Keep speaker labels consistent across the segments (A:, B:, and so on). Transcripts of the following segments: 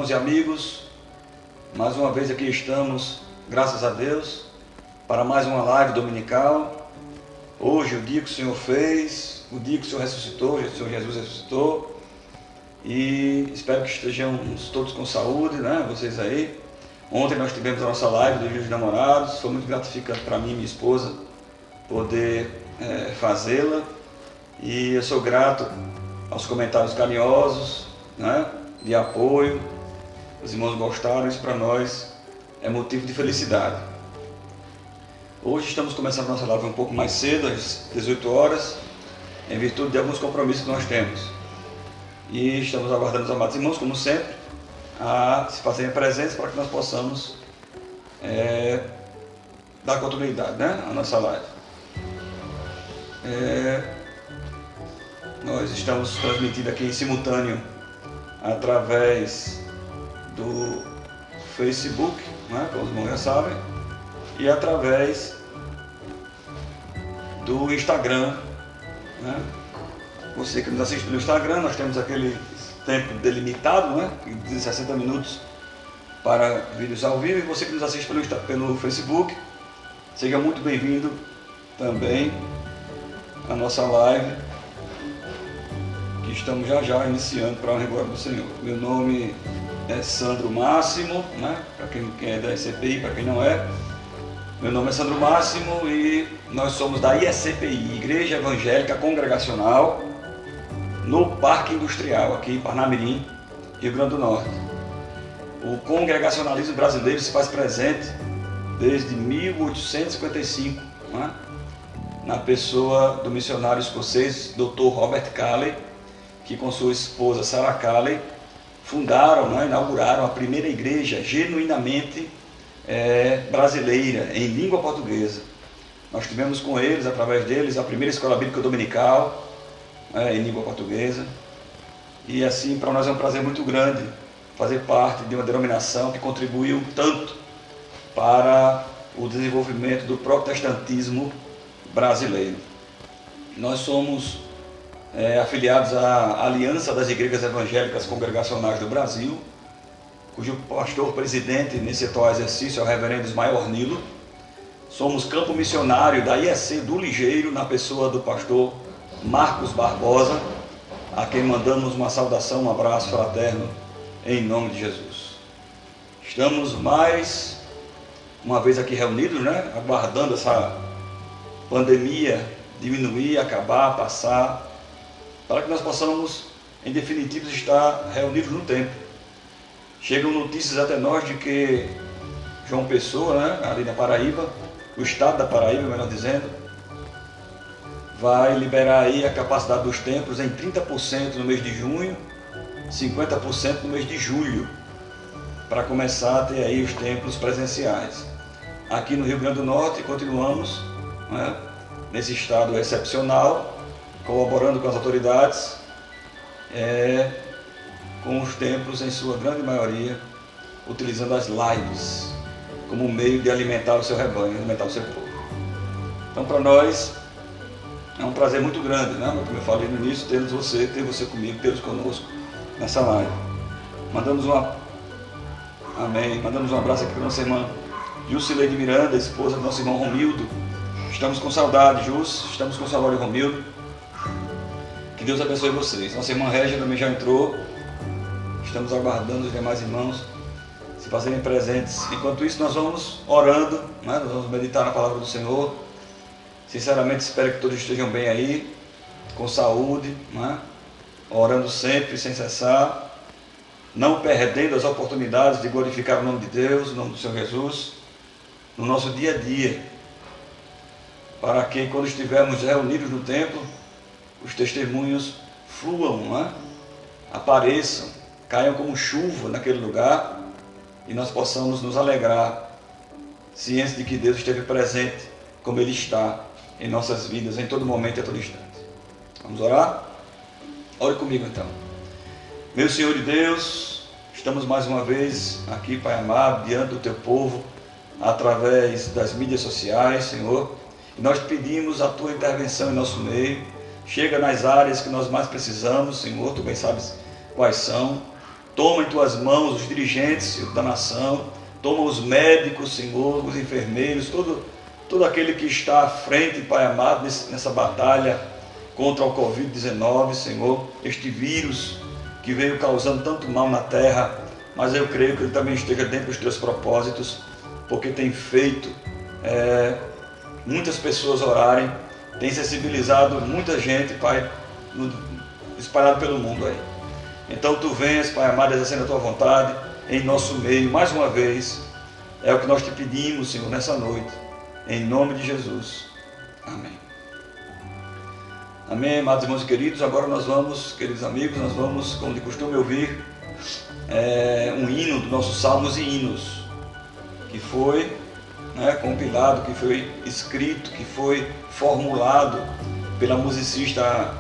A: irmãos e amigos, mais uma vez aqui estamos, graças a Deus, para mais uma live dominical. Hoje, o dia que o Senhor fez, o dia que o Senhor ressuscitou, o Senhor Jesus ressuscitou, e espero que estejamos todos com saúde, né? Vocês aí. Ontem nós tivemos a nossa live do Dia dos Namorados, foi muito gratificante para mim e minha esposa poder fazê-la, e eu sou grato aos comentários carinhosos, né, de apoio. Os irmãos gostaram, isso para nós é motivo de felicidade. Hoje estamos começando a nossa live um pouco mais cedo, às 18 horas, em virtude de alguns compromissos que nós temos. E estamos aguardando os amados irmãos, como sempre, a se fazerem presentes para que nós possamos dar continuidade, né, à nossa live. Nós estamos transmitindo aqui em simultâneo através do Facebook, né, como os irmãos já sabem, e através do Instagram, né? Você que nos assiste pelo Instagram, nós temos aquele tempo delimitado, né, de 60 minutos para vídeos ao vivo, e você que nos assiste pelo Facebook, seja muito bem-vindo também à nossa live, que estamos já iniciando para a honra e glória do Senhor. Meu nome é Sandro Máximo, né? Para quem é da ICPI, para quem não é. Meu nome é Sandro Máximo e nós somos da ICPI, Igreja Evangélica Congregacional, no Parque Industrial, aqui em Parnamirim, Rio Grande do Norte. O congregacionalismo brasileiro se faz presente desde 1855, né? Na pessoa do missionário escocês Dr. Robert Calley, que com sua esposa Sarah Calley fundaram, né, inauguraram a primeira igreja genuinamente brasileira, em língua portuguesa. Nós tivemos com eles, através deles, a primeira escola bíblica dominical em língua portuguesa. E assim, para nós é um prazer muito grande fazer parte de uma denominação que contribuiu tanto para o desenvolvimento do protestantismo brasileiro. Nós somos afiliados à Aliança das Igrejas Evangélicas Congregacionais do Brasil, cujo pastor-presidente nesse atual exercício é o reverendo Ismael Nilo. Somos campo missionário da IEC do Ligeiro, na pessoa do pastor Marcos Barbosa, a quem mandamos uma saudação, um abraço fraterno em nome de Jesus. Estamos mais uma vez aqui reunidos, né, aguardando essa pandemia diminuir, acabar, passar, para que nós possamos, em definitivo, estar reunidos no templo. Chegam notícias até nós de que João Pessoa, né, ali na Paraíba, o estado da Paraíba, melhor dizendo, vai liberar aí a capacidade dos templos em 30% no mês de junho, 50% no mês de julho, para começar a ter aí os templos presenciais. Aqui no Rio Grande do Norte continuamos, né, nesse estado excepcional, colaborando com as autoridades, com os templos em sua grande maioria, utilizando as lives como meio de alimentar o seu rebanho, alimentar o seu povo. Então, para nós é um prazer muito grande, né? Como eu falei no início, ter você comigo, tê-los conosco nessa live. Mandamos um abraço aqui para nossa irmã Jusileide Miranda, esposa do nosso irmão Romildo. Estamos com saudade, Jus, estamos com saudade, Romildo. Que Deus abençoe vocês. Nossa irmã Régia também já entrou. Estamos aguardando os demais irmãos se fazerem presentes. Enquanto isso, nós vamos orando, né? Nós vamos meditar na palavra do Senhor. Sinceramente, espero que todos estejam bem aí, com saúde, né? Orando sempre, sem cessar, não perdendo as oportunidades de glorificar o nome de Deus, o nome do Senhor Jesus, no nosso dia a dia, para que quando estivermos reunidos no templo, os testemunhos fluam, né? Apareçam, caiam como chuva naquele lugar, e nós possamos nos alegrar, cientes de que Deus esteve presente, como Ele está em nossas vidas, em todo momento e a todo instante. Vamos orar? Ore comigo então. Meu Senhor e Deus, estamos mais uma vez aqui, Pai amado, diante do Teu povo, através das mídias sociais, Senhor, e nós pedimos a Tua intervenção em nosso meio. Chega nas áreas que nós mais precisamos, Senhor, Tu bem sabes quais são. Toma em tuas mãos os dirigentes da nação, toma os médicos, Senhor, os enfermeiros, todo aquele que está à frente, Pai amado, nessa batalha contra o Covid-19, Senhor, este vírus que veio causando tanto mal na terra, mas eu creio que ele também esteja dentro dos teus propósitos, porque tem feito muitas pessoas orarem, tem sensibilizado muita gente, Pai, espalhado pelo mundo aí. Então tu venhas, Pai amado, exercendo a tua vontade em nosso meio, mais uma vez, é o que nós te pedimos, Senhor, nessa noite, em nome de Jesus. Amém. Amém, amados irmãos e queridos. Agora nós vamos, queridos amigos, nós vamos, como de costume, ouvir um hino do nosso Salmos e Hinos, que foi compilado, que foi escrito, que foi formulado pela musicista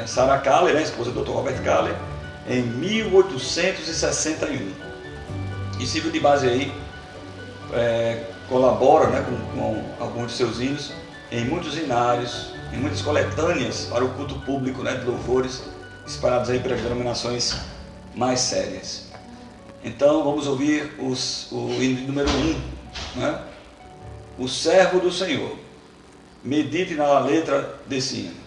A: Sarah Kahler, esposa do Dr. Robert Kahler, em 1861. E sirva de base aí, colabora com alguns de seus hinos em muitos hinários, em muitas coletâneas para o culto público, de louvores espalhados aí pelas denominações mais sérias. Então vamos ouvir o hino número 1, O Servo do Senhor. Medite na letra desse hino.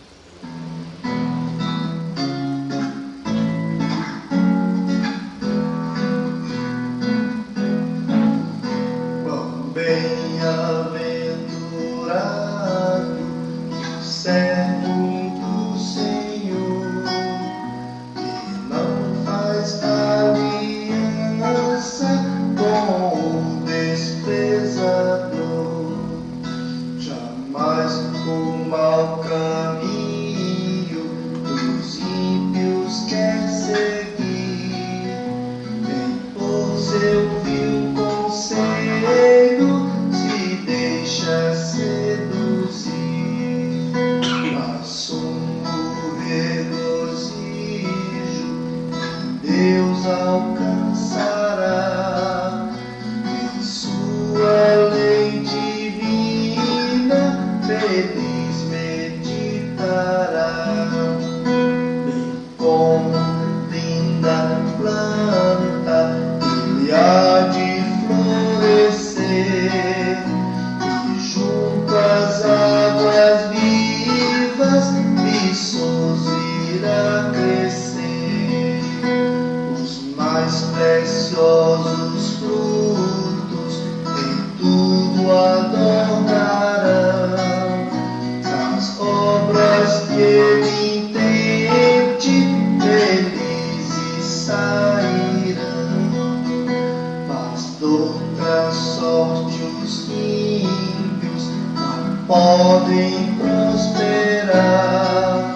B: Podem prosperar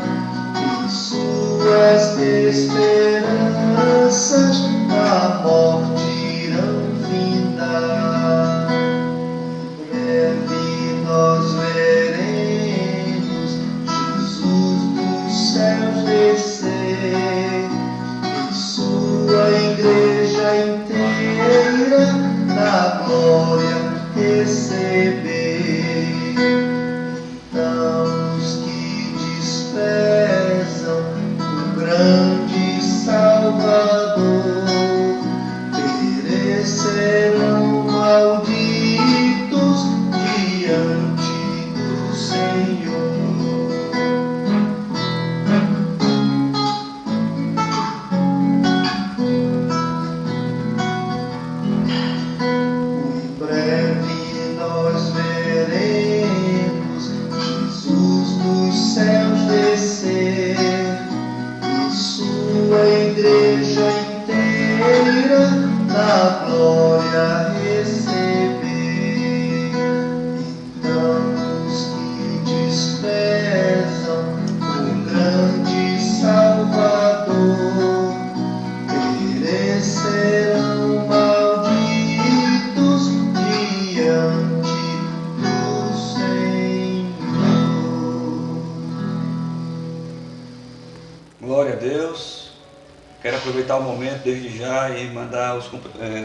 B: em suas esperanças, a morte irão findar. Em breve nós veremos Jesus dos céus descer e sua igreja inteira na glória receber. Serão malditos diante do Senhor. Em breve nós veremos Jesus dos céus descer e sua igreja inteira na glória receber. Então os que desprezam o grande Salvador perecerão malditos diante do Senhor.
A: Glória a Deus. Quero aproveitar o momento desde já e mandar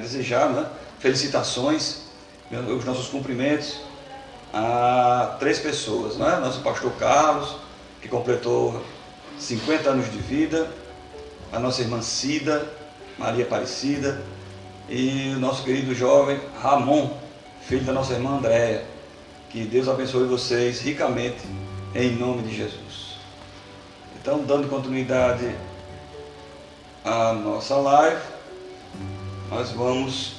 A: desejar felicitações, os nossos cumprimentos a 3 pessoas, Nosso pastor Carlos, que completou 50 anos de vida, a nossa irmã Cida, Maria Aparecida, e o nosso querido jovem Ramon, filho da nossa irmã Andréia. Que Deus abençoe vocês ricamente, em nome de Jesus. Então, dando continuidade à nossa live, nós vamos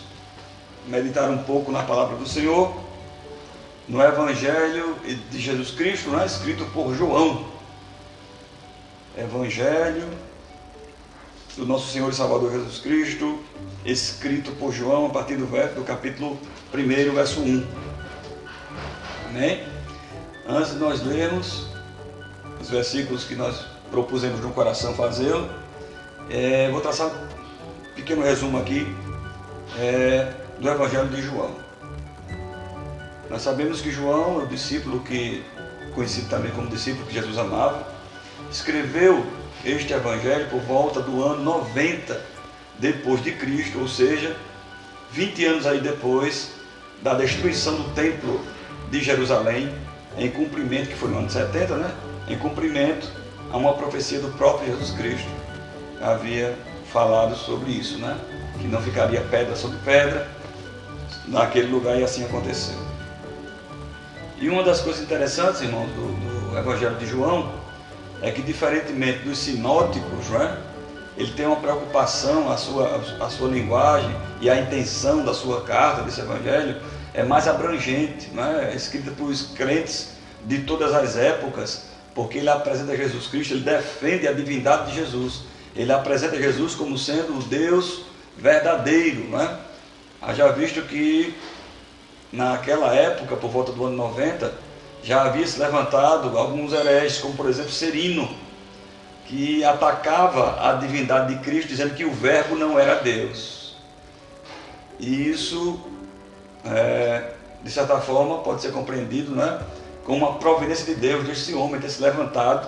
A: meditar um pouco na palavra do Senhor, no Evangelho de Jesus Cristo, né, escrito por João. Evangelho do nosso Senhor e Salvador Jesus Cristo, escrito por João, a partir do capítulo 1, verso 1. Amém? Antes de nós lermos os versículos que nós propusemos no coração fazê-lo, vou traçar um pequeno resumo aqui do Evangelho de João. Nós sabemos que João é o discípulo conhecido também como discípulo que Jesus amava, escreveu este Evangelho por volta do ano 90 depois de Cristo, ou seja, 20 anos aí depois da destruição do templo de Jerusalém, em cumprimento, que foi no ano 70, né? Em cumprimento a uma profecia do próprio Jesus Cristo, que havia falado sobre isso, né? Que não ficaria pedra sobre pedra naquele lugar, e assim aconteceu. E uma das coisas interessantes, irmãos, do Evangelho de João, é que, diferentemente dos sinóticos, né, ele tem uma preocupação, a sua linguagem e a intenção da sua carta, desse Evangelho, é mais abrangente, né, é escrita por crentes de todas as épocas, porque ele apresenta Jesus Cristo, ele defende a divindade de Jesus, ele apresenta Jesus como sendo o Deus verdadeiro, né? Haja visto que naquela época, por volta do ano 90, já havia se levantado alguns hereges, como por exemplo Serino, que atacava a divindade de Cristo, dizendo que o Verbo não era Deus. E isso, de certa forma, pode ser compreendido, né, como uma providência de Deus, desse homem ter se levantado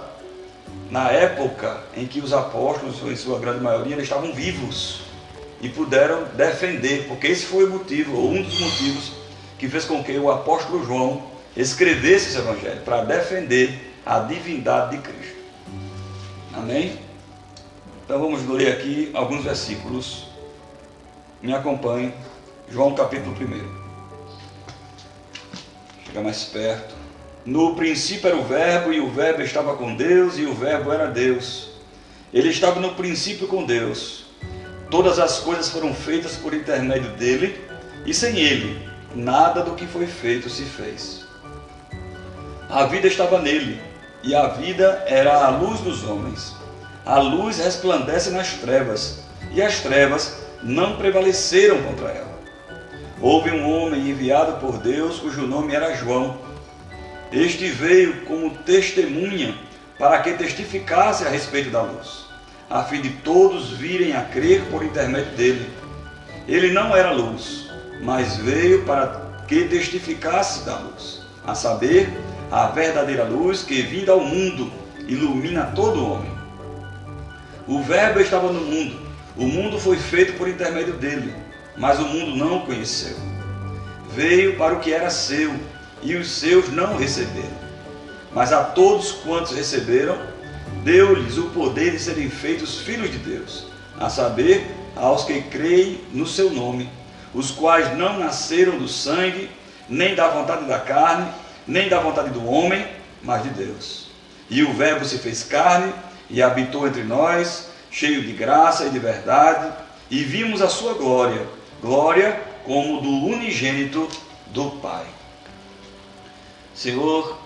A: na época em que os apóstolos, em sua grande maioria, eles estavam vivos e puderam defender, porque esse foi o motivo, ou um dos motivos, que fez com que o apóstolo João escrevesse esse Evangelho, para defender a divindade de Cristo. Amém? Então vamos ler aqui alguns versículos. Me acompanhe. João capítulo 1. Chega mais perto. No princípio era o Verbo, e o Verbo estava com Deus, e o Verbo era Deus. Ele estava no princípio com Deus. Todas as coisas foram feitas por intermédio dele, e sem ele, nada do que foi feito se fez. A vida estava nele, e a vida era a luz dos homens. A luz resplandece nas trevas, e as trevas não prevaleceram contra ela. Houve um homem enviado por Deus, cujo nome era João. Este veio como testemunha, para que testificasse a respeito da luz, a fim de todos virem a crer por intermédio dele. Ele não era luz, mas veio para que testificasse da luz, a saber, a verdadeira luz que, vinda ao mundo, ilumina todo homem. O Verbo estava no mundo, o mundo foi feito por intermédio dele, mas o mundo não o conheceu. Veio para o que era seu, e os seus não o receberam. Mas a todos quantos receberam, deu-lhes o poder de serem feitos filhos de Deus, a saber, aos que creem no seu nome, os quais não nasceram do sangue, nem da vontade da carne, nem da vontade do homem, mas de Deus. E o Verbo se fez carne e habitou entre nós, cheio de graça e de verdade, e vimos a sua glória, glória como do unigênito do Pai. Senhor,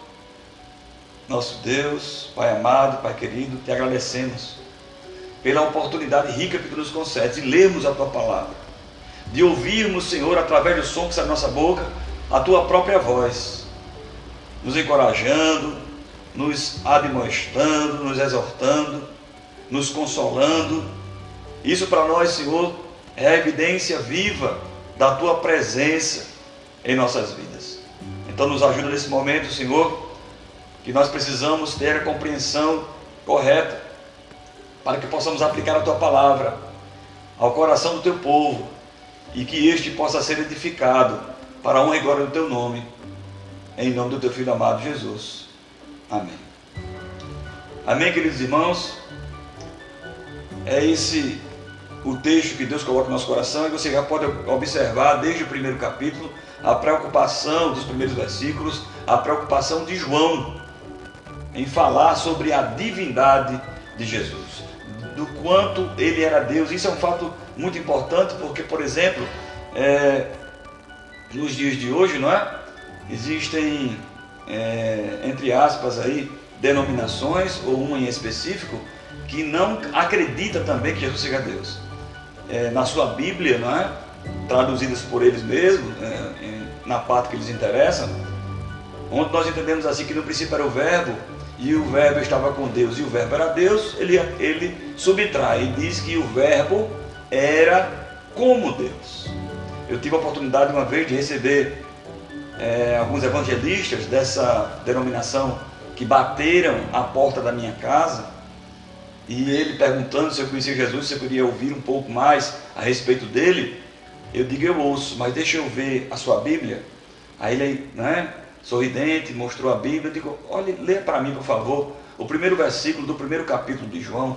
A: nosso Deus, Pai amado, Pai querido, te agradecemos pela oportunidade rica que tu nos concedes de lermos a tua palavra, de ouvirmos, Senhor, através do som que sai da nossa boca, a tua própria voz, nos encorajando, nos admoestando, nos exortando, nos consolando. Isso para nós, Senhor, é a evidência viva da tua presença em nossas vidas. Então nos ajuda nesse momento, Senhor, que nós precisamos ter a compreensão correta para que possamos aplicar a tua palavra ao coração do teu povo e que este possa ser edificado para a honra e glória do teu nome, em nome do teu Filho amado Jesus. Amém. Amém, queridos irmãos. É esse o texto que Deus coloca no nosso coração, e você já pode observar desde o primeiro capítulo a preocupação dos primeiros versículos, a preocupação de João em falar sobre a divindade de Jesus, do quanto ele era Deus. Isso é um fato muito importante, porque, por exemplo, nos dias de hoje, não é? Existem, entre aspas, aí, denominações, ou uma em específico, que não acredita também que Jesus seja Deus. Na sua Bíblia, não é? Traduzidas por eles mesmos, na parte que lhes interessa, onde nós entendemos assim que no princípio era o Verbo, e o Verbo estava com Deus, e o Verbo era Deus, ele subtrai e diz que o Verbo era como Deus. Eu tive a oportunidade uma vez de receber alguns evangelistas dessa denominação que bateram à porta da minha casa, e ele perguntando se eu conhecia Jesus, se eu queria ouvir um pouco mais a respeito dele. Eu digo, eu ouço, mas deixa eu ver a sua Bíblia. Aí ele, né, sorridente, mostrou a Bíblia. Eu digo, olha, lê para mim, por favor, o primeiro versículo do primeiro capítulo de João.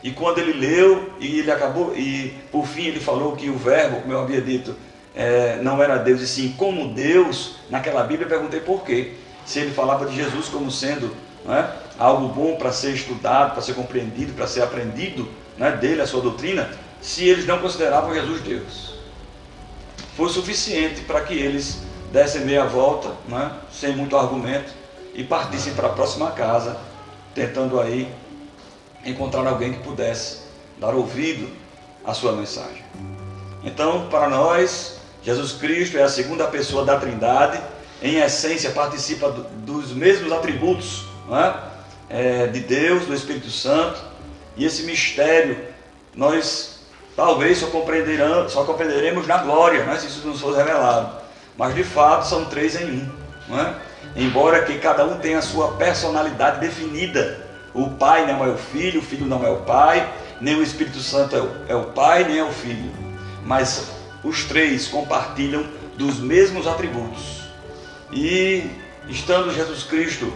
A: E quando ele leu, e ele acabou, e por fim ele falou que o Verbo, como eu havia dito, não era Deus, e sim como Deus, naquela Bíblia, eu perguntei por quê. Se ele falava de Jesus como sendo, né, algo bom para ser estudado, para ser compreendido, para ser aprendido, né, dele, a sua doutrina, se eles não consideravam Jesus Deus. Foi suficiente para que eles dessem meia volta, né, sem muito argumento, e partissem para a próxima casa, tentando aí encontrar alguém que pudesse dar ouvido à sua mensagem. Então, para nós, Jesus Cristo é a segunda pessoa da Trindade, em essência participa dos mesmos atributos, né, de Deus, do Espírito Santo, e esse mistério nós talvez só compreenderemos na glória, né, se isso nos for revelado. Mas de fato são três em um, né? Embora que cada um tenha a sua personalidade definida. O Pai não é o Filho não é o Pai, nem o Espírito Santo é o Pai, nem é o Filho. Mas os três compartilham dos mesmos atributos. E estando Jesus Cristo,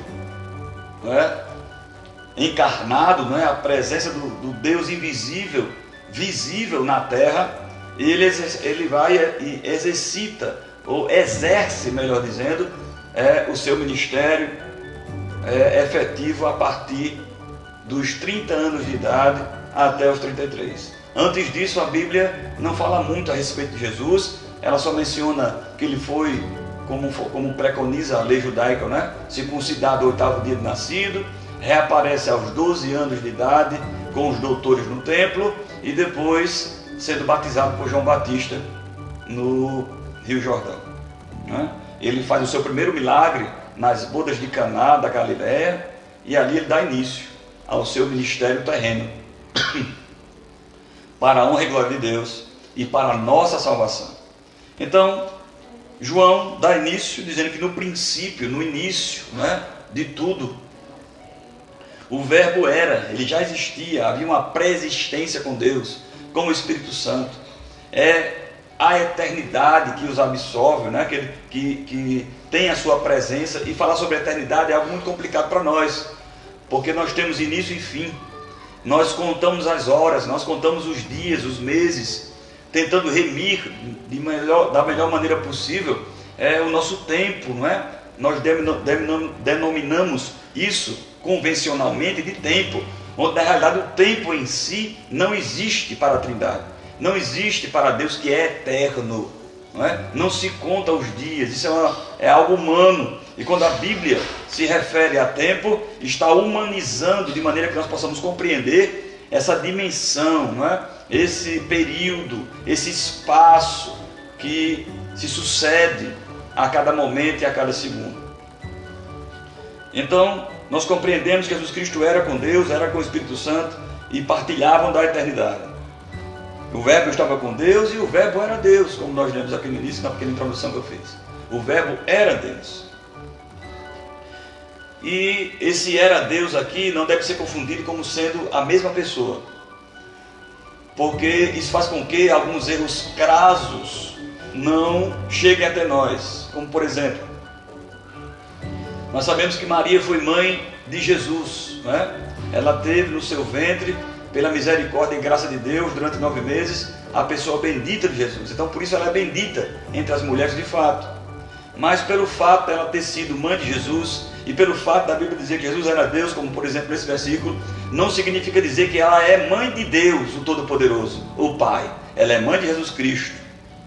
A: né, encarnado, né, a presença do Deus invisível, visível na terra, ele vai e exercita, ou exerce, melhor dizendo, o seu ministério efetivo a partir dos 30 anos de idade até os 33. Antes disso, a Bíblia não fala muito a respeito de Jesus, ela só menciona que ele foi, como preconiza a lei judaica, né, circuncidado ao 8º dia de nascido, reaparece aos 12 anos de idade com os doutores no templo, e depois sendo batizado por João Batista no Rio Jordão, né? Ele faz o seu primeiro milagre nas bodas de Caná da Galileia, e ali ele dá início ao seu ministério terreno para a honra e glória de Deus e para a nossa salvação. Então João dá início dizendo que no princípio, no início, né, de tudo, o Verbo ele já existia, havia uma pré-existência com Deus, com o Espírito Santo. É a eternidade que os absorve, né? que tem a sua presença, e falar sobre a eternidade é algo muito complicado para nós, porque nós temos início e fim. Nós contamos as horas, nós contamos os dias, os meses, tentando remir da melhor maneira possível o nosso tempo, não é? Nós denominamos isso convencionalmente de tempo, onde na realidade o tempo em si não existe para a Trindade, não existe para Deus, que é eterno, não é? Não se conta os dias, isso é algo humano, e quando a Bíblia se refere a tempo, está humanizando de maneira que nós possamos compreender essa dimensão, não é? Esse período, esse espaço que se sucede a cada momento e a cada segundo. Então nós compreendemos que Jesus Cristo era com Deus, era com o Espírito Santo, e partilhavam da eternidade. O Verbo estava com Deus e o Verbo era Deus, como nós lemos aqui no início, na pequena introdução que eu fiz. O Verbo era Deus. E esse era Deus aqui não deve ser confundido como sendo a mesma pessoa, porque isso faz com que alguns erros crassos não cheguem até nós. Como por exemplo, nós sabemos que Maria foi mãe de Jesus, né? Ela teve no seu ventre pela misericórdia e graça de Deus, durante 9 meses, a pessoa bendita de Jesus. Então, por isso ela é bendita entre as mulheres de fato. Mas pelo fato dela ter sido mãe de Jesus, e pelo fato da Bíblia dizer que Jesus era Deus, como por exemplo nesse versículo, não significa dizer que ela é mãe de Deus, o Todo-Poderoso, o Pai. Ela é mãe de Jesus Cristo.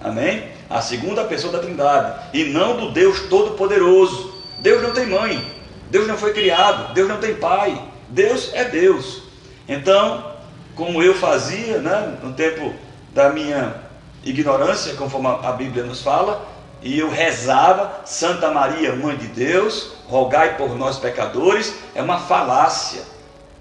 A: Amém? A segunda pessoa da Trindade, e não do Deus Todo-Poderoso. Deus não tem mãe, Deus não foi criado, Deus não tem pai, Deus é Deus. Então, como eu fazia, né, no tempo da minha ignorância, conforme a Bíblia nos fala, e eu rezava, Santa Maria, Mãe de Deus, rogai por nós pecadores, é uma falácia,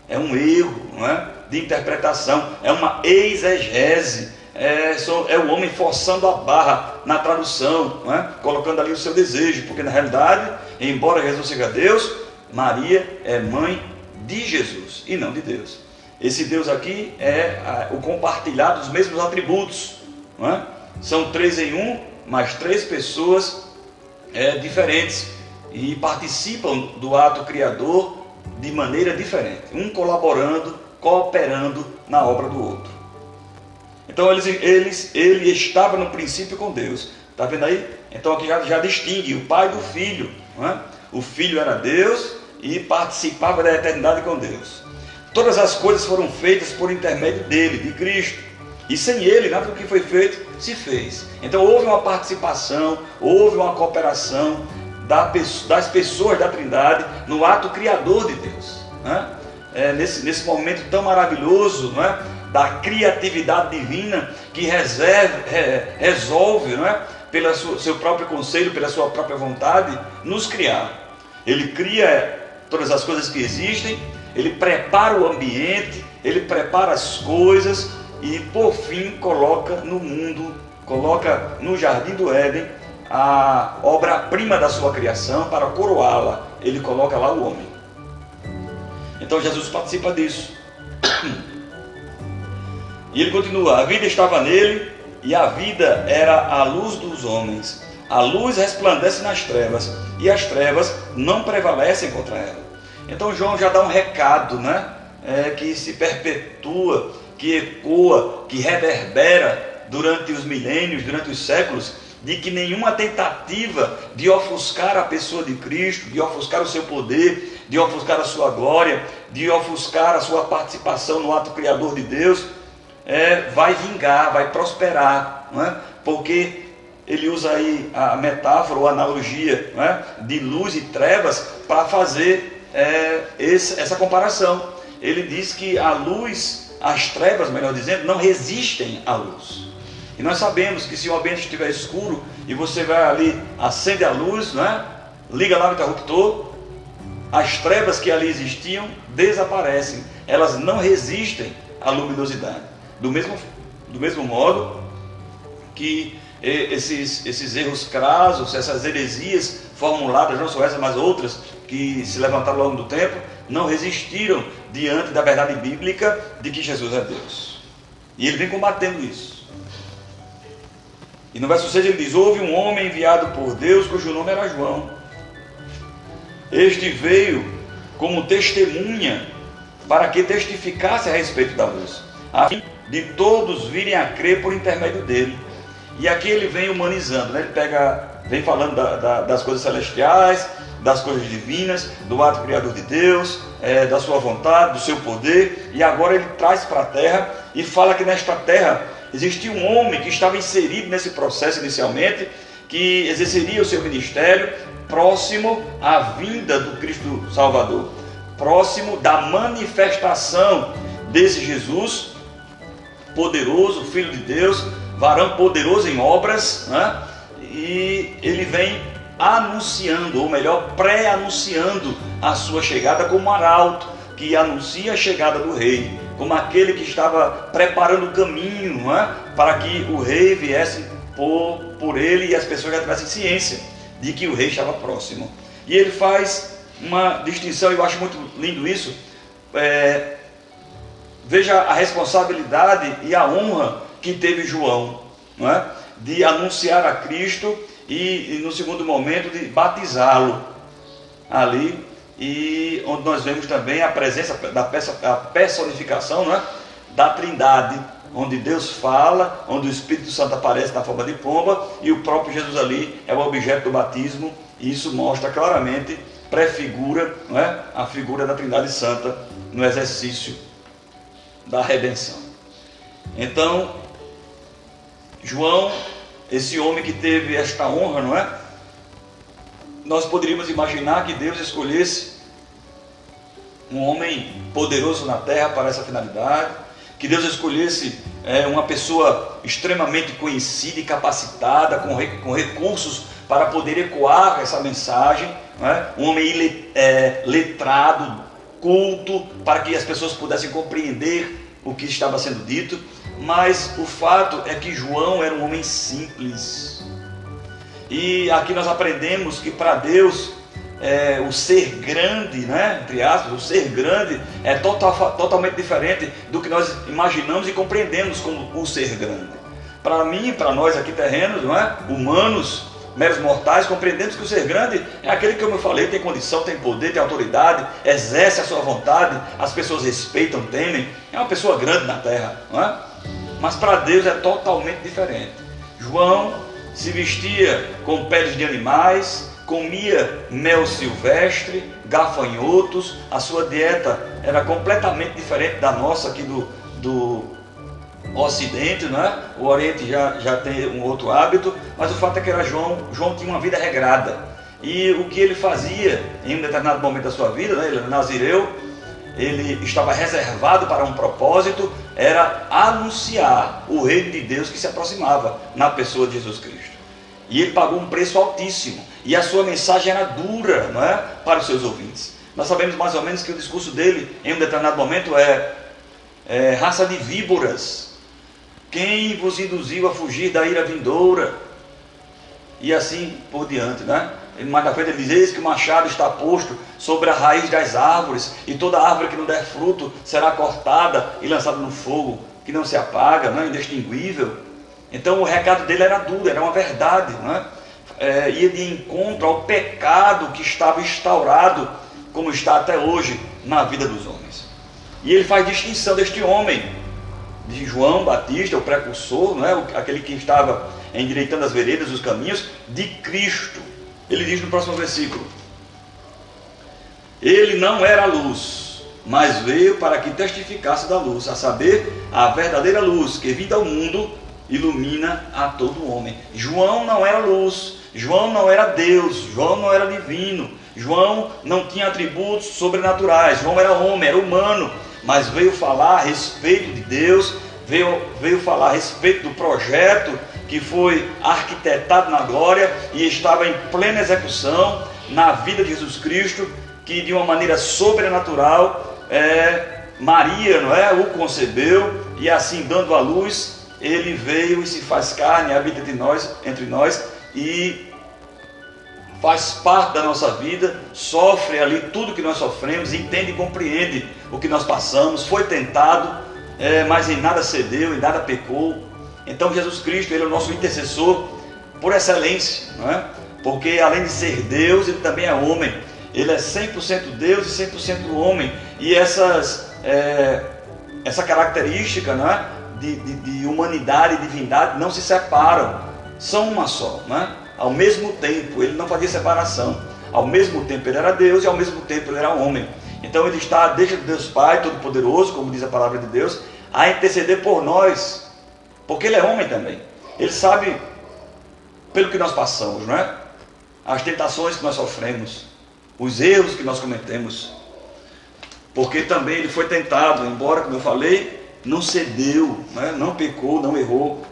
A: é um erro, não é, de interpretação, é uma exegese, é o homem forçando a barra na tradução, não é, colocando ali o seu desejo, porque na realidade, embora Jesus seja Deus, Maria é mãe de Jesus e não de Deus. Esse Deus aqui é o compartilhar dos mesmos atributos, não é? São 3 em 1, mas 3 pessoas diferentes e participam do ato criador de maneira diferente, um colaborando, cooperando na obra do outro. Então ele estava no princípio com Deus, está vendo aí? Então aqui já distingue o pai do filho, não é? O filho era Deus e participava da eternidade com Deus. Todas as coisas foram feitas por intermédio dele, de Cristo. E sem ele, nada do que foi feito se fez. Então houve uma participação, houve uma cooperação das pessoas da Trindade no ato criador de Deus, né? Nesse momento tão maravilhoso, não é? Da criatividade divina que resolve, não é? Pelo seu próprio conselho, pela sua própria vontade, nos criar. Ele cria todas as coisas que existem, ele prepara o ambiente, ele prepara as coisas e por fim coloca no mundo, coloca no jardim do Éden a obra-prima da sua criação para coroá-la. Ele coloca lá o homem. Então Jesus participa disso. E ele continua: a vida estava nele e a vida era a luz dos homens. A luz resplandece nas trevas e as trevas não prevalecem contra ela. Então João já dá um recado, né? Que se perpetua, que ecoa, que reverbera durante os milênios, durante os séculos, de que nenhuma tentativa de ofuscar a pessoa de Cristo, de ofuscar o seu poder, de ofuscar a sua glória, de ofuscar a sua participação no ato criador de Deus, vai vingar, vai prosperar, não é? Porque ele usa aí a metáfora ou a analogia, não é? De luz e trevas para fazer essa comparação. Ele diz que a luz, as trevas, melhor dizendo, não resistem à luz. E nós sabemos que se o ambiente estiver escuro e você vai ali, acende a luz, né? Liga lá no interruptor, as trevas que ali existiam desaparecem. Elas não resistem à luminosidade. Do mesmo modo que esses erros crassos, essas heresias formuladas, não só essas, mas outras que se levantaram ao longo do tempo, não resistiram diante da verdade bíblica de que Jesus é Deus. E ele vem combatendo isso. E no verso 6 ele diz: houve um homem enviado por Deus, cujo nome era João. Este veio como testemunha, para que testificasse a respeito da luz, a fim de todos virem a crer por intermédio dele. E aqui ele vem humanizando, né? Ele vem falando das coisas celestiais, das coisas divinas, do ato criador de Deus, da sua vontade, do seu poder, e agora ele traz para a terra e fala que nesta terra existia um homem que estava inserido nesse processo inicialmente, que exerceria o seu ministério próximo à vinda do Cristo Salvador, próximo da manifestação desse Jesus poderoso, Filho de Deus, varão poderoso em obras, né? E ele vem anunciando, ou melhor, pré-anunciando a sua chegada como arauto, que anuncia a chegada do rei, como aquele que estava preparando o caminho, não é? Para que o rei viesse por ele e as pessoas já tivessem ciência de que o rei estava próximo. E ele faz uma distinção, eu acho muito lindo isso. Veja a responsabilidade e a honra que teve João, não é? De anunciar a Cristo e no segundo momento de batizá-lo ali, e onde nós vemos também a presença da personificação, não é? da Trindade, onde Deus fala, onde o Espírito Santo aparece na forma de pomba, e o próprio Jesus ali é o objeto do batismo, e isso mostra claramente, prefigura, não é, a figura da Trindade Santa no exercício da redenção. Então, João, esse homem que teve esta honra, não é? Nós poderíamos imaginar que Deus escolhesse um homem poderoso na terra para essa finalidade, que Deus escolhesse uma pessoa extremamente conhecida e capacitada, com recursos para poder ecoar essa mensagem, não é? Um homem letrado, culto, para que as pessoas pudessem compreender o que estava sendo dito. Mas o fato é que João era um homem simples. E aqui nós aprendemos que para Deus o ser grande, né, entre aspas, o ser grande é totalmente diferente do que nós imaginamos e compreendemos como o ser grande. Para mim e para nós aqui terrenos, não é, humanos, meros mortais, compreendemos que o ser grande é aquele que, como eu falei, tem condição, tem poder, tem autoridade, exerce a sua vontade, as pessoas respeitam, temem, é uma pessoa grande na terra, não é? Mas para Deus é totalmente diferente. João se vestia com peles de animais, comia mel silvestre, gafanhotos, a sua dieta era completamente diferente da nossa aqui do Ocidente, né? O Oriente já tem um outro hábito, mas o fato é que era João tinha uma vida regrada. E o que ele fazia em um determinado momento da sua vida, né? Ele era nazireu, ele estava reservado para um propósito, era anunciar o reino de Deus que se aproximava na pessoa de Jesus Cristo. E ele pagou um preço altíssimo, e a sua mensagem era dura, não é, para os seus ouvintes. Nós sabemos mais ou menos que o discurso dele em um determinado momento é raça de víboras, quem vos induziu a fugir da ira vindoura? E assim por diante, né? Mais na frente ele diz: eis que o machado está posto sobre a raiz das árvores, e toda árvore que não der fruto será cortada e lançada no fogo, que não se apaga, não é indistinguível. Então o recado dele era duro, era uma verdade, não é? Ia de encontro ao pecado que estava instaurado, como está até hoje na vida dos homens. E ele faz distinção deste homem, de João Batista, o precursor, não é? Aquele que estava endireitando as veredas, os caminhos, de Cristo. Ele diz no próximo versículo: ele não era a luz, mas veio para que testificasse da luz, a saber, a verdadeira luz que vinda ao mundo ilumina a todo homem. João não era luz, João não era Deus, João não era divino, João não tinha atributos sobrenaturais, João era homem, era humano, mas veio falar a respeito de Deus, veio falar a respeito do projeto que foi arquitetado na glória e estava em plena execução na vida de Jesus Cristo, que de uma maneira sobrenatural Maria, não é, o concebeu, e assim dando à luz, ele veio e se faz carne, habita entre nós e faz parte da nossa vida, sofre ali tudo que nós sofremos, entende e compreende o que nós passamos, foi tentado, mas em nada cedeu, em nada pecou. Então Jesus Cristo, ele é o nosso intercessor por excelência, não é? Porque além de ser Deus, ele também é homem. Ele é 100% Deus e 100% homem. E essa característica, não é? de humanidade e divindade não se separam, são uma só, não é? Ao mesmo tempo, ele não fazia separação. Ao mesmo tempo ele era Deus e ao mesmo tempo ele era homem. Então ele está, deixa Deus Pai Todo-Poderoso, como diz a palavra de Deus, a interceder por nós, porque ele é homem também. Ele sabe pelo que nós passamos, não é? As tentações que nós sofremos, os erros que nós cometemos, porque também ele foi tentado, embora, como eu falei, não cedeu, né? Não pecou, não errou.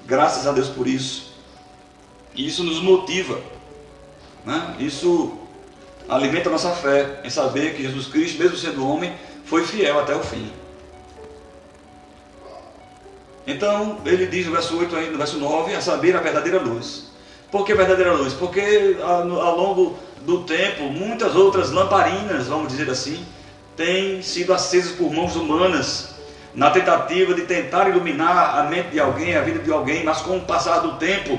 A: Graças a Deus por isso. E isso nos motiva, né? Isso alimenta a nossa fé em saber que Jesus Cristo, mesmo sendo homem, foi fiel até o fim. Então ele diz no verso 8 ainda, no verso 9, a saber, a verdadeira luz. Por que a verdadeira luz? Porque ao longo do tempo muitas outras lamparinas, vamos dizer assim, têm sido acesas por mãos humanas, na tentativa de tentar iluminar a mente de alguém, a vida de alguém, mas com o passar do tempo,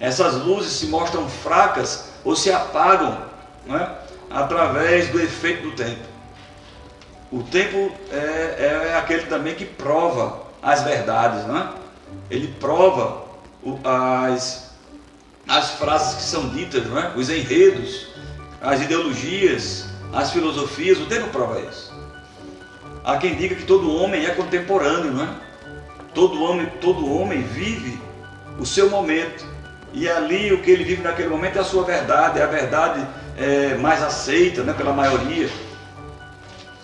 A: essas luzes se mostram fracas ou se apagam, não é? Através do efeito do tempo. O tempo é aquele também que prova as verdades, não é? Ele prova as frases que são ditas, não é? Os enredos, as ideologias, as filosofias. O tempo prova isso. Há quem diga que todo homem é contemporâneo, não é? Todo homem vive o seu momento. E ali o que ele vive naquele momento é a sua verdade, é a verdade mais aceita, né, pela maioria.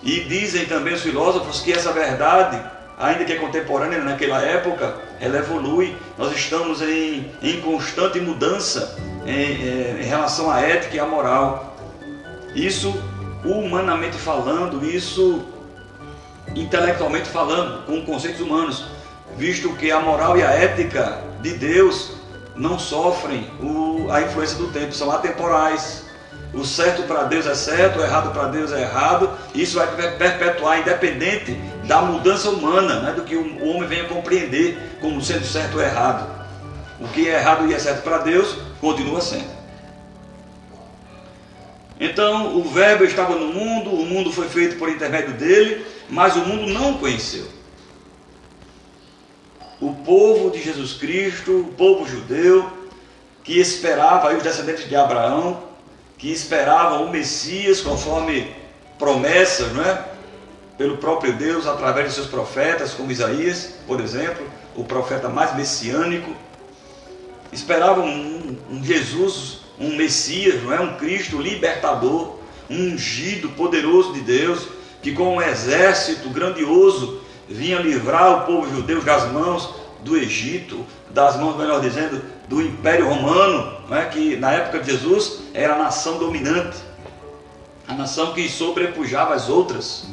A: E dizem também os filósofos que essa verdade, ainda que é contemporânea naquela época, ela evolui. Nós estamos em constante mudança em relação à ética e à moral. Isso humanamente falando, isso intelectualmente falando, com conceitos humanos, visto que a moral e a ética de Deus não sofrem a influência do tempo, são atemporais. O certo para Deus é certo, o errado para Deus é errado. Isso vai perpetuar, independente da mudança humana, né, do que o homem venha compreender como sendo certo ou errado. O que é errado e é certo para Deus, continua sendo. Então, o Verbo estava no mundo, o mundo foi feito por intermédio dele, mas o mundo não o conheceu. O povo de Jesus Cristo, o povo judeu, que esperava aí os descendentes de Abraão, que esperavam o Messias conforme promessas, não é? Pelo próprio Deus, através de seus profetas, como Isaías, por exemplo, o profeta mais messiânico. Esperavam um Jesus, um Messias, não é? Um Cristo libertador, um ungido poderoso de Deus, que com um exército grandioso vinha livrar o povo judeu das mãos do Egito, das mãos, melhor dizendo, do Império Romano, né, que na época de Jesus era a nação dominante, a nação que sobrepujava as outras,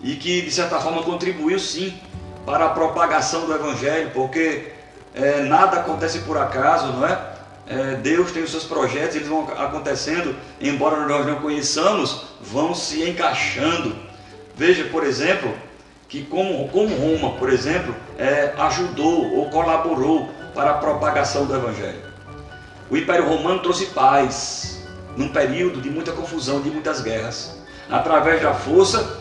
A: e que de certa forma contribuiu sim para a propagação do Evangelho, porque nada acontece por acaso, não é? Deus tem os seus projetos, eles vão acontecendo, embora nós não conheçamos, vão se encaixando. Veja, por exemplo, que como Roma, por exemplo, ajudou ou colaborou para a propagação do Evangelho. O Império Romano trouxe paz num período de muita confusão, de muitas guerras. Através da força,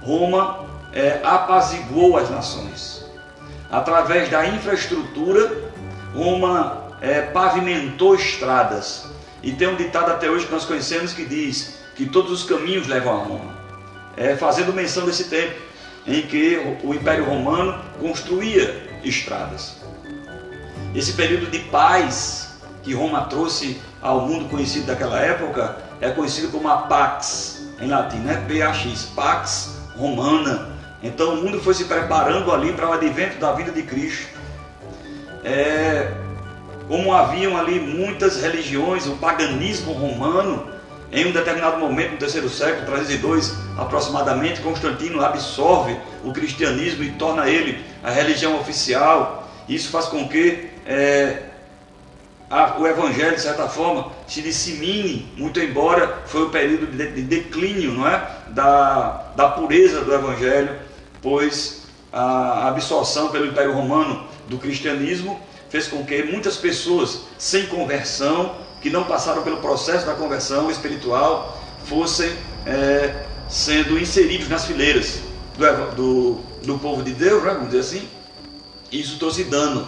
A: Roma apaziguou as nações. Através da infraestrutura, Roma pavimentou estradas. E tem um ditado até hoje que nós conhecemos que diz que todos os caminhos levam a Roma. Fazendo menção desse tempo em que o Império Romano construía estradas. Esse período de paz que Roma trouxe ao mundo conhecido daquela época é conhecido como a Pax, em latim, né? Pax, Pax Romana. Então o mundo foi se preparando ali para o advento da vida de Cristo. Como haviam ali muitas religiões, o paganismo romano, em um determinado momento, no terceiro século, 302 aproximadamente, Constantino absorve o cristianismo e torna ele a religião oficial. Isso faz com que o Evangelho, de certa forma, se dissemine, muito embora foi o período de declínio, não é? da pureza do Evangelho, pois a absorção pelo Império Romano do cristianismo fez com que muitas pessoas sem conversão, que não passaram pelo processo da conversão espiritual, fossem sendo inseridos nas fileiras do povo de Deus, né, vamos dizer assim. Isso trouxe dano,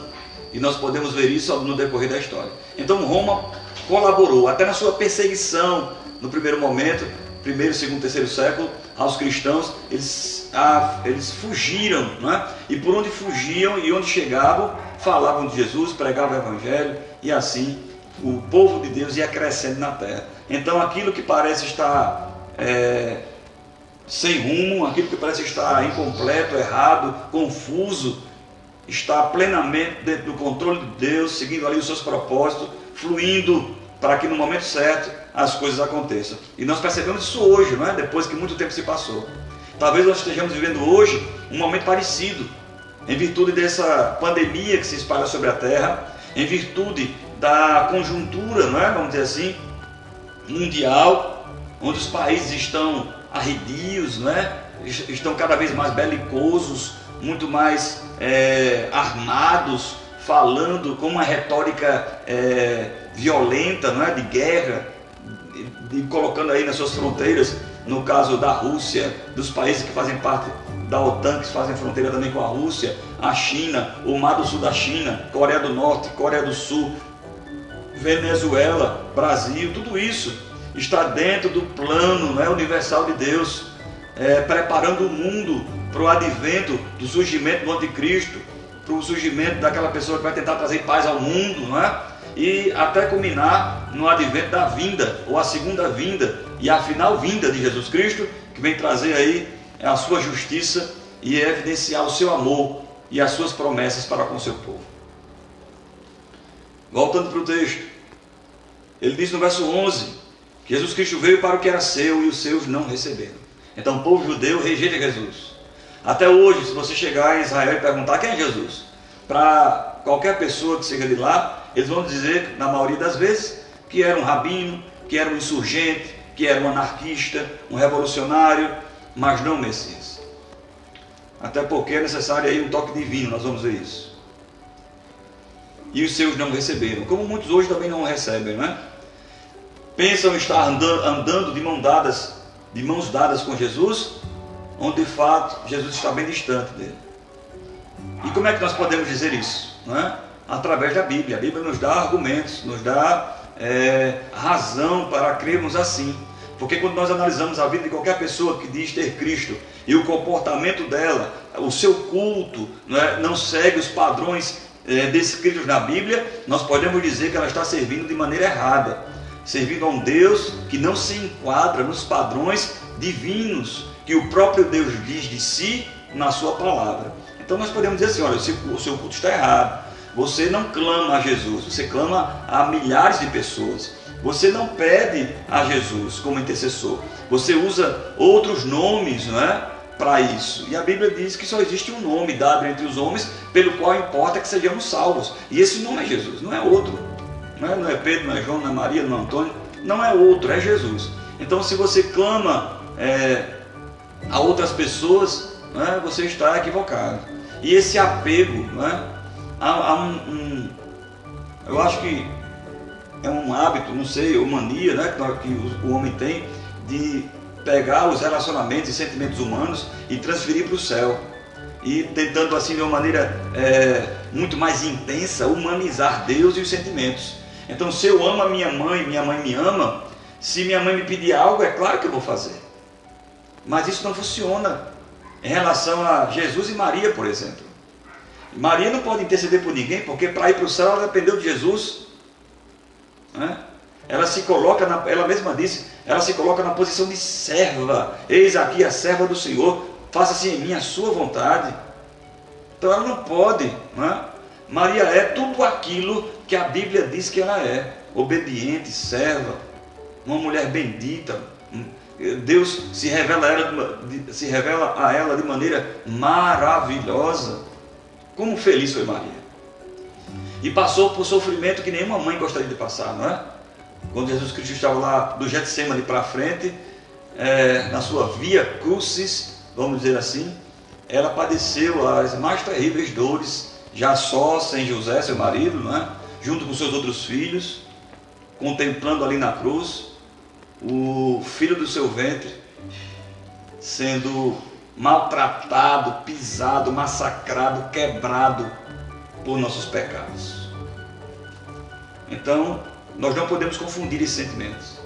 A: e nós podemos ver isso no decorrer da história. Então Roma colaborou, até na sua perseguição, no primeiro momento, primeiro, segundo, terceiro século, aos cristãos. Eles fugiram, né? E por onde fugiam e onde chegavam, falavam de Jesus, pregavam o Evangelho, e assim o povo de Deus ia crescendo na terra. Então aquilo que parece estar sem rumo, aquilo que parece estar incompleto, errado, confuso, está plenamente dentro do controle de Deus, seguindo ali os seus propósitos, fluindo para que no momento certo as coisas aconteçam. E nós percebemos isso hoje, não é? Depois que muito tempo se passou. Talvez nós estejamos vivendo hoje um momento parecido, em virtude dessa pandemia que se espalha sobre a terra, em virtude da conjuntura, não é? Vamos dizer assim, mundial, onde os países estão arredios, não é? Estão cada vez mais belicosos, muito mais armados, falando com uma retórica violenta, não é? De guerra, colocando aí nas suas fronteiras no caso da Rússia, dos países que fazem parte da OTAN, que fazem fronteira também com a Rússia, a China, o Mar do Sul da China, Coreia do Norte, Coreia do Sul, Venezuela, Brasil, tudo isso está dentro do plano, né, universal de Deus, preparando o mundo para o advento do surgimento do anticristo, para o surgimento daquela pessoa que vai tentar trazer paz ao mundo, não é? E até culminar no advento da vinda, ou a segunda vinda, e a final vinda de Jesus Cristo, que vem trazer aí a sua justiça e evidenciar o seu amor e as suas promessas para com o seu povo. Voltando para o texto, ele diz no verso 11, que Jesus Cristo veio para o que era seu e os seus não receberam. Então o povo judeu rejeita Jesus. Até hoje, se você chegar em Israel e perguntar quem é Jesus, para qualquer pessoa que seja de lá, eles vão dizer, na maioria das vezes, que era um rabino, que era um insurgente, que era um anarquista, um revolucionário, mas não o Messias. Até porque é necessário aí um toque divino, nós vamos ver isso. E os seus não receberam, como muitos hoje também não recebem, não é? Pensam estar andando de mãos dadas com Jesus, onde de fato Jesus está bem distante dele. E como é que nós podemos dizer isso? Não é? Através da Bíblia. A Bíblia nos dá argumentos, nos dá razão para crermos assim. Porque quando nós analisamos a vida de qualquer pessoa que diz ter Cristo e o comportamento dela, o seu culto, não segue os padrões descritos na Bíblia, nós podemos dizer que ela está servindo de maneira errada, servindo a um Deus que não se enquadra nos padrões divinos que o próprio Deus diz de si na sua palavra. Então nós podemos dizer assim, olha, o seu culto está errado, você não clama a Jesus, você clama a milhares de pessoas, você não pede a Jesus como intercessor, você usa outros nomes, não é, para isso. E a Bíblia diz que só existe um nome dado entre os homens pelo qual importa que sejamos salvos, e esse nome é Jesus, não é outro. Não é Pedro, não é João, não é Maria, não é Antônio, não é outro, é Jesus. Então se você clama a outras pessoas, você está equivocado. E esse apego, eu acho que é um hábito, não sei, ou mania, que o homem tem de pegar os relacionamentos e sentimentos humanos e transferir para o céu. E tentando assim de uma maneira muito mais intensa humanizar Deus e os sentimentos. Então se eu amo a minha mãe me ama, se minha mãe me pedir algo, é claro que eu vou fazer. Mas isso não funciona em relação a Jesus e Maria, por exemplo. Maria não pode interceder por ninguém, porque para ir para o céu ela dependeu de Jesus. Ela se coloca, ela mesma disse, ela se coloca na posição de serva. Eis aqui a serva do Senhor, faça-se em mim a sua vontade. Então ela não pode. Maria é tudo aquilo que a Bíblia diz que ela é: obediente, serva, uma mulher bendita. Deus se revela a ela de maneira maravilhosa. Como feliz foi Maria. E passou por sofrimento que nenhuma mãe gostaria de passar, não é? Quando Jesus Cristo estava lá do Getsemane para frente, na sua via crucis, vamos dizer assim, ela padeceu as mais terríveis dores, já só, sem José, seu marido, não é? Junto com seus outros filhos, contemplando ali na cruz o filho do seu ventre sendo maltratado, pisado, massacrado, quebrado por nossos pecados. Então nós não podemos confundir esses sentimentos.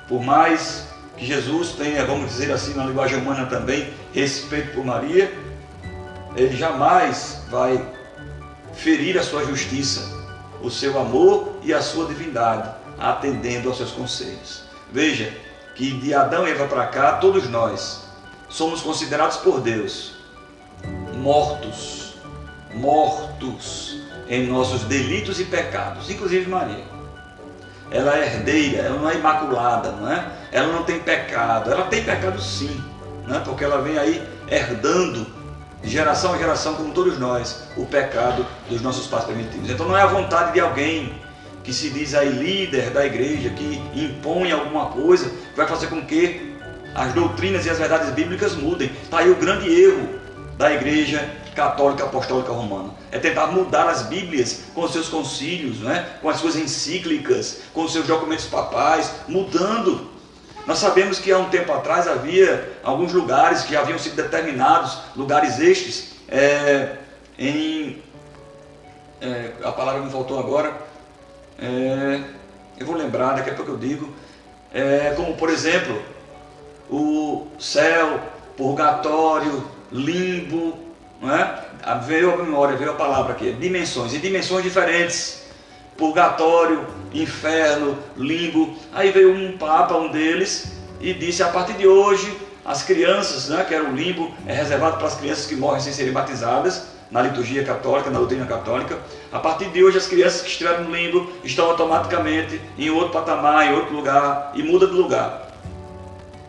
A: Por mais que Jesus tenha, vamos dizer assim, na linguagem humana também, respeito por Maria, ele jamais vai ferir a sua justiça, o seu amor e a sua divindade, atendendo aos seus conselhos. Veja que de Adão e Eva para cá, todos nós somos considerados por Deus mortos em nossos delitos e pecados, inclusive Maria. Ela é herdeira, ela não é imaculada, não é? Ela não tem pecado, ela tem pecado sim, não é? Porque ela vem aí herdando de geração a geração, como todos nós, o pecado dos nossos pais primitivos. Então não é a vontade de alguém que se diz aí líder da igreja, que impõe alguma coisa, que vai fazer com que as doutrinas e as verdades bíblicas mudem. Está aí o grande erro da igreja católica apostólica romana. É tentar mudar as Bíblias com os seus concílios, com as suas encíclicas, com os seus documentos papais, mudando. Nós sabemos que há um tempo atrás havia alguns lugares que haviam sido determinados, lugares estes, a palavra me faltou agora, eu vou lembrar, daqui a pouco eu digo, como por exemplo, o céu, purgatório, limbo, não é? Veio a memória, veio a palavra aqui, dimensões, e dimensões diferentes, purgatório, inferno, limbo. Aí veio um papa, um deles, e disse: a partir de hoje, as crianças, né, que era o limbo, é reservado para as crianças que morrem sem serem batizadas, na liturgia católica, na doutrina católica. A partir de hoje, as crianças que estiverem no limbo estão automaticamente em outro patamar, em outro lugar, e muda de lugar.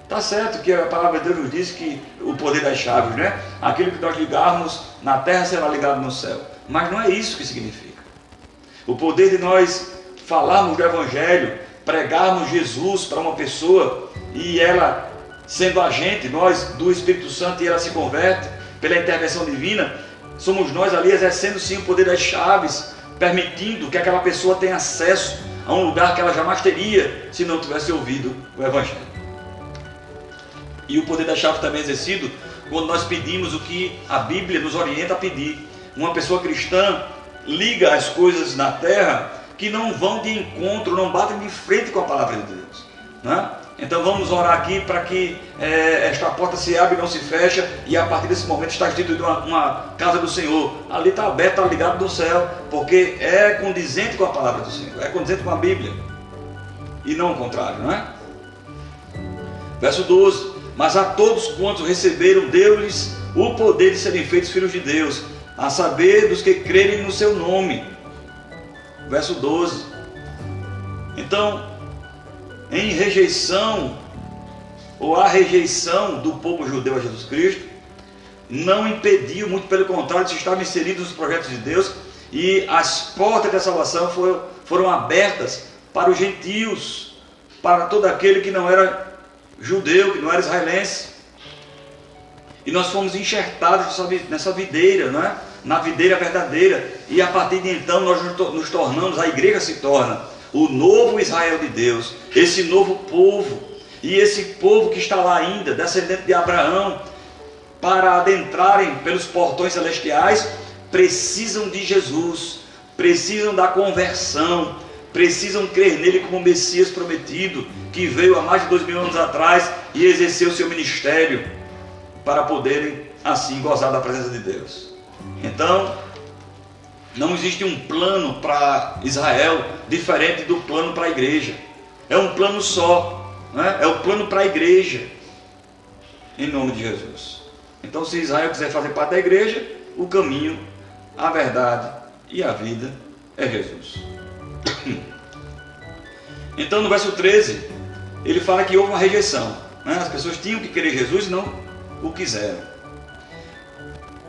A: Está certo que a palavra de Deus nos diz que o poder das chaves, né? Aquilo que nós ligarmos na terra será ligado no céu. Mas não é isso que significa. O poder de nós falarmos do Evangelho, pregarmos Jesus para uma pessoa e ela sendo agente, nós, do Espírito Santo, e ela se converte pela intervenção divina, somos nós ali exercendo sim o poder das chaves, permitindo que aquela pessoa tenha acesso a um lugar que ela jamais teria se não tivesse ouvido o Evangelho. E o poder da chave também é exercido quando nós pedimos o que a Bíblia nos orienta a pedir. Uma pessoa cristã liga as coisas na terra que não vão de encontro, não batem de frente com a palavra de Deus, né? Então vamos orar aqui para que esta porta se abra e não se feche, e a partir desse momento está instituída uma casa do Senhor. Ali está aberto, está ligado no céu, porque é condizente com a palavra do Senhor, é condizente com a Bíblia, e não o contrário, não é? Verso 12: mas a todos quantos receberam, deu-lhes o poder de serem feitos filhos de Deus, a saber, dos que crerem no seu nome. Verso 12. Então, em rejeição, ou a rejeição do povo judeu a Jesus Cristo, não impediu, muito pelo contrário, de estar inseridos nos projetos de Deus, e as portas da salvação foram abertas para os gentios, para todo aquele que não era judeu, que não era israelense. E nós fomos enxertados nessa videira, né? Na videira verdadeira, e a partir de então nós nos tornamos, a igreja se torna o novo Israel de Deus, esse novo povo, e esse povo que está lá ainda, descendente de Abraão, para adentrarem pelos portões celestiais, precisam de Jesus, precisam da conversão, precisam crer nele como Messias prometido, que veio há mais de 2000 anos atrás e exerceu o seu ministério, para poderem assim gozar da presença de Deus. Então, não existe um plano para Israel diferente do plano para a igreja. É um plano só, né? É o plano para a igreja, em nome de Jesus. Então, se Israel quiser fazer parte da igreja, o caminho, a verdade e a vida é Jesus. Então, no verso 13, ele fala que houve uma rejeição, né? As pessoas tinham que querer Jesus e não o quiseram.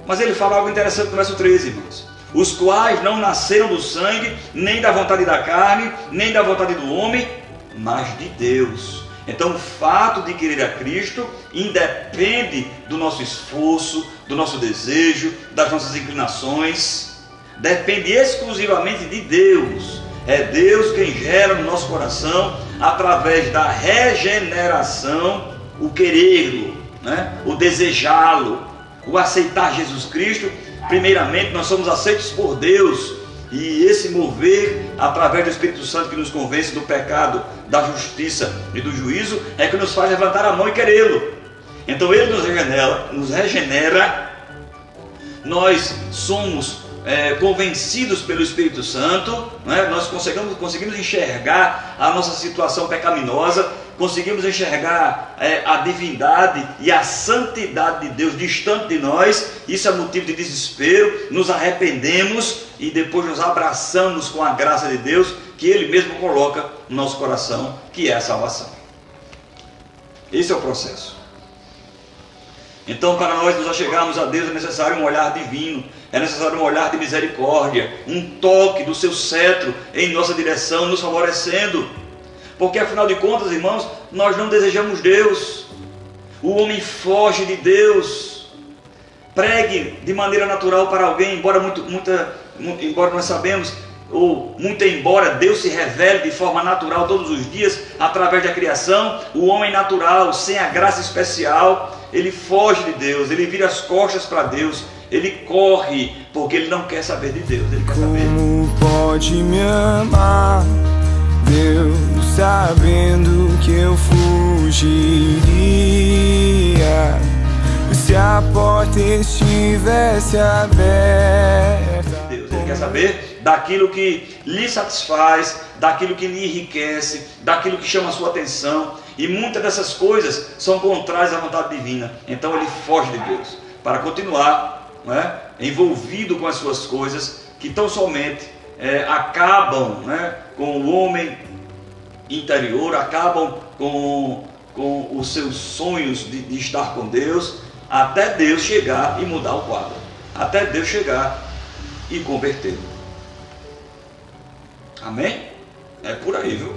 A: Mas ele fala algo interessante no verso 13, irmãos: os quais não nasceram do sangue, nem da vontade da carne, nem da vontade do homem, mas de Deus. Então o fato de querer a Cristo independe do nosso esforço, do nosso desejo, das nossas inclinações, depende exclusivamente de Deus. É Deus quem gera no nosso coração, através da regeneração, o querê-lo, né? O desejá-lo, o aceitar Jesus Cristo. Primeiramente, nós somos aceitos por Deus, e esse mover através do Espírito Santo que nos convence do pecado, da justiça e do juízo, é que nos faz levantar a mão e querê-lo. Então ele nos regenera, nós somos convencidos pelo Espírito Santo, né? Nós conseguimos enxergar a nossa situação pecaminosa, conseguimos enxergar a divindade e a santidade de Deus distante de nós. Isso é motivo de desespero, nos arrependemos e depois nos abraçamos com a graça de Deus, que Ele mesmo coloca no nosso coração, que é a salvação. Esse é o processo. Então, para nós nos achegarmos a Deus, é necessário um olhar divino, é necessário um olhar de misericórdia, um toque do seu cetro em nossa direção, nos favorecendo. Porque afinal de contas, irmãos, nós não desejamos Deus. O homem foge de Deus. Pregue de maneira natural para alguém, embora nós sabemos, ou muito embora Deus se revele de forma natural todos os dias, através da criação, o homem natural, sem a graça especial, ele foge de Deus, ele vira as costas para Deus, ele corre, porque ele não quer saber de Deus, ele quer saber.
C: Como pode me amar, Deus, sabendo que eu fugiria, se a porta estivesse aberta?
A: Deus, ele quer saber daquilo que lhe satisfaz, daquilo que lhe enriquece, daquilo que chama a sua atenção, e muitas dessas coisas são contrárias à vontade divina. Então ele foge de Deus para continuar, né, envolvido com as suas coisas que tão somente acabam, né, com o homem interior, acabam com os seus sonhos de estar com Deus, até Deus chegar e mudar o quadro, até Deus chegar e convertê-lo. Amém? É por aí, viu?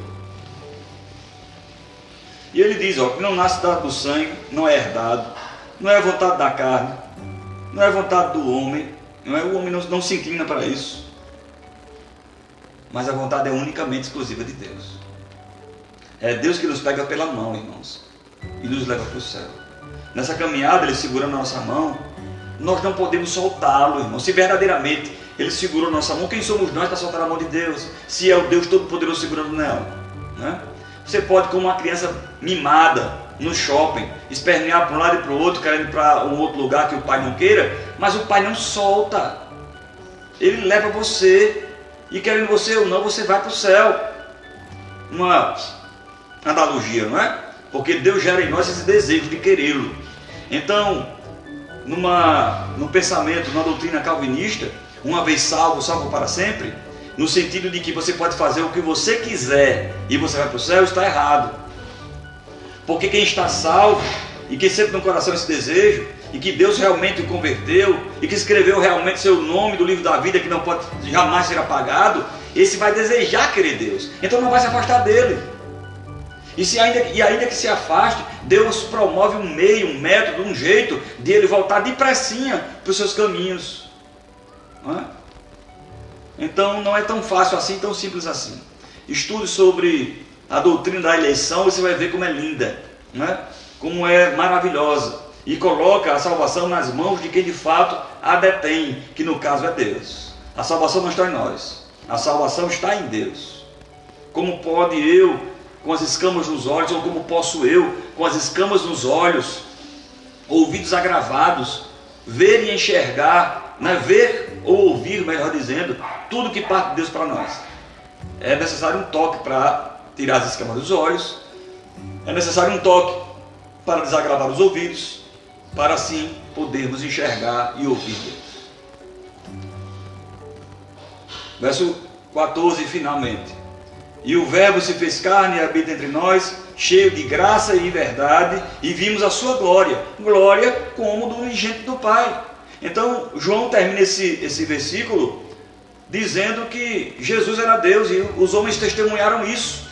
A: E ele diz, ó, que não nasce dado do sangue, não é herdado, não é vontade da carne, não é vontade do homem, o homem não se inclina para isso, mas a vontade é unicamente exclusiva de Deus. É Deus que nos pega pela mão, irmãos, e nos leva para o céu. Nessa caminhada, Ele segurando a nossa mão, nós não podemos soltá-lo, irmão. Se verdadeiramente Ele segurou a nossa mão, quem somos nós para soltar a mão de Deus? Se é o Deus Todo-Poderoso segurando nela, né? Você pode, como uma criança mimada no shopping, espernear para um lado e para o outro, querendo ir para um outro lugar que o pai não queira, mas o pai não solta. Ele leva você, e querendo você ou não, você vai para o céu. Uma analogia, não é? Porque Deus gera em nós esse desejo de querê-lo. Então, no pensamento, numa doutrina calvinista, uma vez salvo, salvo para sempre, no sentido de que você pode fazer o que você quiser e você vai para o céu, está errado. Porque quem está salvo e que sente no coração esse desejo, e que Deus realmente o converteu, e que escreveu realmente seu nome do livro da vida, que não pode jamais ser apagado, esse vai desejar querer Deus, então não vai se afastar dele. Ainda que se afaste, Deus promove um meio, um método, um jeito de ele voltar depressinha para os seus caminhos. Não é? Então não é tão fácil assim, tão simples assim. Estude sobre a doutrina da eleição, você vai ver como é linda, né? Como é maravilhosa, e coloca a salvação nas mãos de quem de fato a detém, que no caso é Deus. A salvação não está em nós, a salvação está em Deus. Como pode eu, com as escamas nos olhos, ou como posso eu, com as escamas nos olhos, ouvidos agravados, ver e enxergar, né? Ver ou ouvir, melhor dizendo, tudo que parte de Deus para nós? É necessário um toque para tirar as escamas dos olhos, é necessário um toque para desagravar os ouvidos, para assim podermos enxergar e ouvir Deus. Verso 14, finalmente. E o Verbo se fez carne e habita entre nós, cheio de graça e verdade, e vimos a sua glória, glória como do unigênito do Pai. Então João termina esse versículo dizendo que Jesus era Deus, e os homens testemunharam isso.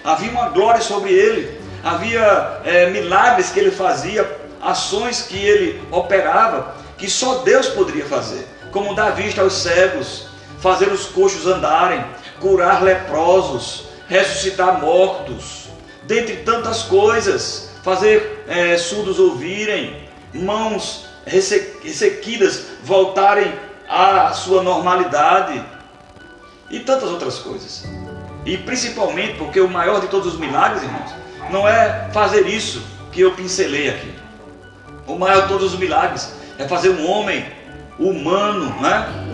A: Havia uma glória sobre ele, havia milagres que ele fazia, ações que ele operava, que só Deus poderia fazer, como dar vista aos cegos, fazer os coxos andarem, curar leprosos, ressuscitar mortos, dentre tantas coisas, fazer surdos ouvirem, mãos ressequidas voltarem à sua normalidade, e tantas outras coisas. E principalmente porque o maior de todos os milagres, irmãos, não é fazer isso que eu pincelei aqui. O maior de todos os milagres é fazer um homem humano, né?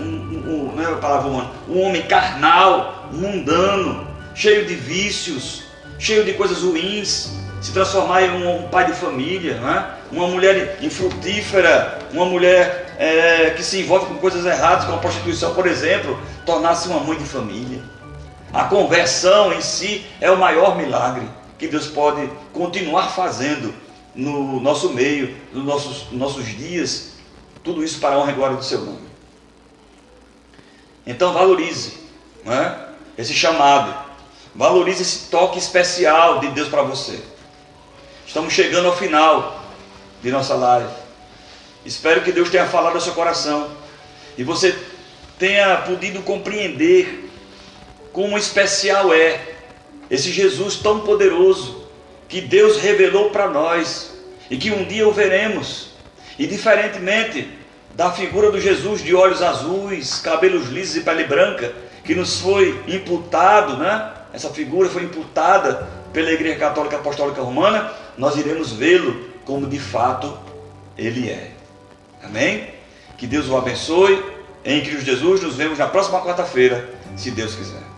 A: Não é a palavra humano, um homem carnal, mundano, cheio de vícios, cheio de coisas ruins, se transformar em um pai de família, né? Uma mulher infrutífera, uma mulher que se envolve com coisas erradas, como a prostituição, por exemplo, tornar-se uma mãe de família. A conversão em si é o maior milagre que Deus pode continuar fazendo no nosso meio, nos nossos dias, tudo isso para a honra e glória do seu nome. Então valorize, né, esse chamado, valorize esse toque especial de Deus para você. Estamos chegando ao final de nossa live. Espero que Deus tenha falado ao seu coração e você tenha podido compreender como especial é esse Jesus tão poderoso que Deus revelou para nós e que um dia o veremos. E diferentemente da figura do Jesus de olhos azuis, cabelos lisos e pele branca, que nos foi imputado, né? Essa figura foi imputada pela Igreja Católica Apostólica Romana, nós iremos vê-lo como de fato Ele é. Amém? Que Deus o abençoe. Em Cristo Jesus, nos vemos na próxima quarta-feira, se Deus quiser.